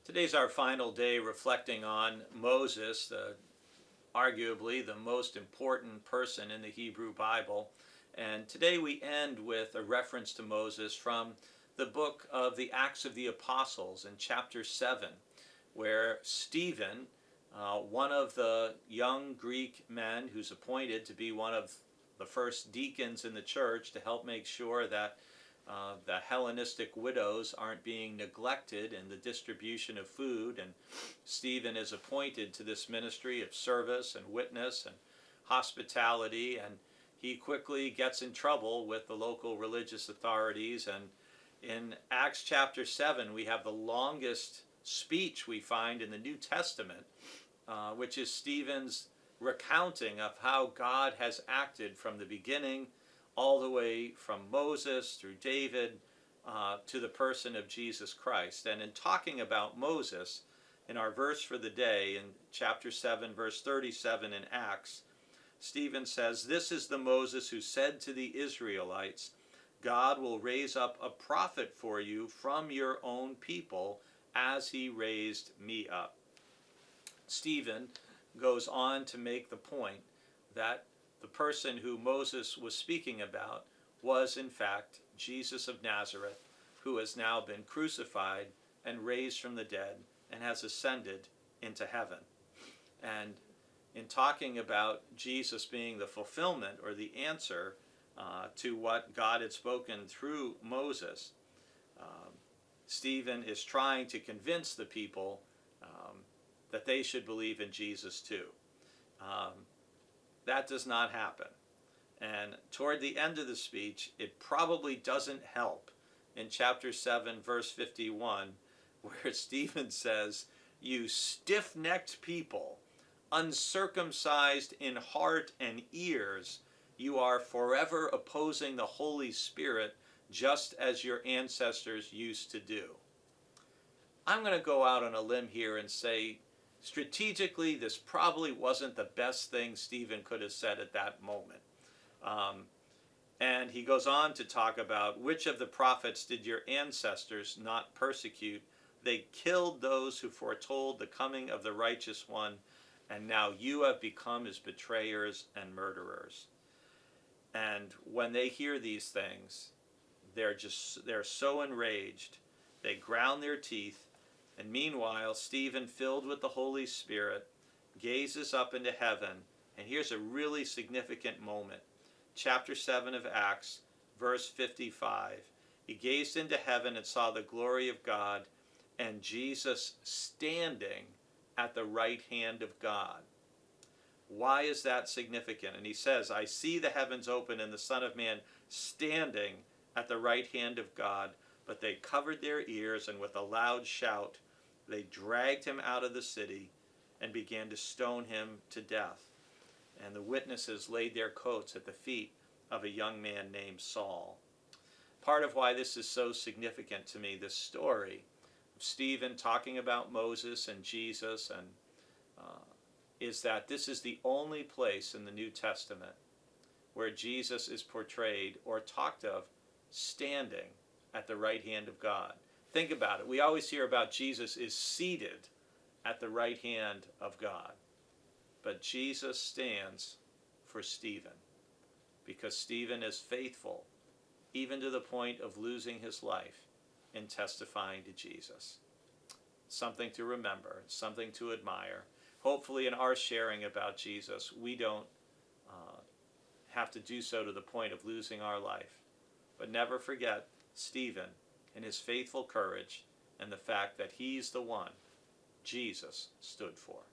Today's our final day reflecting on Moses, arguably the most important person in the Hebrew Bible. And today we end with a reference to Moses from the book of the Acts of the Apostles in chapter 7, where Stephen, one of the young Greek men who's appointed to be one of the first deacons in the church to help make sure that the Hellenistic widows aren't being neglected in the distribution of food, and Stephen is appointed to this ministry of service and witness and hospitality, and he quickly gets in trouble with the local religious authorities. And in Acts chapter 7 we have the longest speech we find in the New Testament, which is Stephen's recounting of how God has acted from the beginning all the way from Moses through David to the person of Jesus Christ. And in talking about Moses, in our verse for the day, in chapter 7, verse 37 in Acts, Stephen says, "This is the Moses who said to the Israelites, 'God will raise up a prophet for you from your own people, as he raised me up.'" Stephen goes on to make the point that the person who Moses was speaking about was in fact Jesus of Nazareth, who has now been crucified and raised from the dead and has ascended into heaven. And in talking about Jesus being the fulfillment or the answer to what God had spoken through Moses, Stephen is trying to convince the people that they should believe in Jesus too. That does not happen. And toward the end of the speech, it probably doesn't help in chapter 7, verse 51, where Stephen says, "You stiff-necked people, uncircumcised in heart and ears, you are forever opposing the Holy Spirit, just as your ancestors used to do." I'm going to go out on a limb here and say, strategically, this probably wasn't the best thing Stephen could have said at that moment. And he goes on to talk about, "Which of the prophets did your ancestors not persecute? They killed those who foretold the coming of the righteous one, and now you have become his betrayers and murderers." And when they hear these things, they're so enraged, they ground their teeth. And meanwhile, Stephen, filled with the Holy Spirit, gazes up into heaven. And here's a really significant moment. Chapter 7 of Acts, verse 55. "He gazed into heaven and saw the glory of God, and Jesus standing at the right hand of God." Why is that significant? And he says, "I see the heavens open and the Son of Man standing at the right hand of God. But they covered their ears, and with a loud shout they dragged him out of the city and began to stone him to death. And the witnesses laid their coats at the feet of a young man named Saul." Part of why this is so significant to me, this story of Stephen talking about Moses and Jesus, and is that this is the only place in the New Testament where Jesus is portrayed or talked of standing at the right hand of God. Think about it. We always hear about Jesus is seated at the right hand of God. But Jesus stands for Stephen, because Stephen is faithful even to the point of losing his life in testifying to Jesus. Something to remember, something to admire. Hopefully in our sharing about Jesus, we don't have to do so to the point of losing our life. But never forget Stephen and his faithful courage, and the fact that he's the one Jesus stood for.